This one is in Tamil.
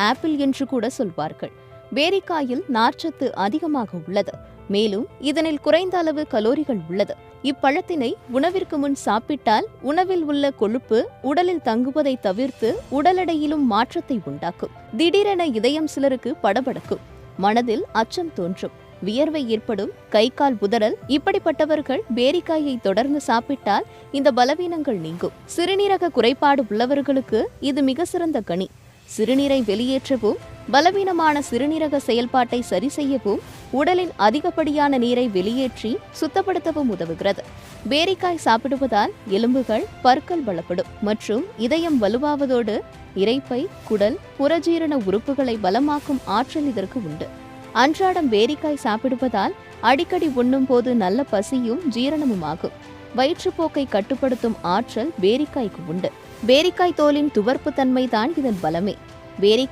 ஆப்பிள் என்று கூட சொல்வார்கள். பேரிக்காயில் நார்ச்சத்து அதிகமாக உள்ளது. மேலும் இதனில் குறைந்த அளவு கலோரிகள் உள்ளது. இப்பழத்தினை உணவிற்கு முன் சாப்பிட்டால் உணவில் உள்ள கொழுப்பு உடலில் தங்குவதை தவிர்த்து உடல் எடையிலும் மாற்றத்தை உண்டாக்கும். திடீரென இதயம் சிலருக்கு படபடக்கும், மனதில் அச்சம் தோன்றும், வியர்வை ஏற்படும், கை கால் உதறல். இப்படிப்பட்டவர்கள் பேரிக்காயை தொடர்ந்து சாப்பிட்டால் இந்த பலவீனங்கள் நீங்கும். சிறுநீரக குறைபாடு உள்ளவர்களுக்கு இது மிக சிறந்த கனி. சிறுநீரை வெளியேற்றவும், பலவீனமான சிறுநீரக செயல்பாட்டை சரி செய்யவும், உடலின் அதிகப்படியான நீரை வெளியேற்றி சுத்தப்படுத்தவும் உதவுகிறது. பேரிக்காய் சாப்பிடுவதால் எலும்புகள், பற்கள் பலப்படும் மற்றும் இதயம் வலுவாவதோடு இரைப்பை, குடல், புறஜீரண உறுப்புகளை பலமாக்கும் ஆற்றல் இதற்கு உண்டு. அன்றாடம் பேரிக்காய் சாப்பிடுவதால் அடிக்கடி உண்ணும் போது நல்ல பசியும் ஜீரணமும் ஆகும். வயிற்றுப்போக்கை கட்டுப்படுத்தும் ஆற்றல் பேரிக்காய்க்கு உண்டு. பேரிக்காய் தோலின் துவர்ப்பு தன்மைதான் இதன் பலமே. பேரிக்காய்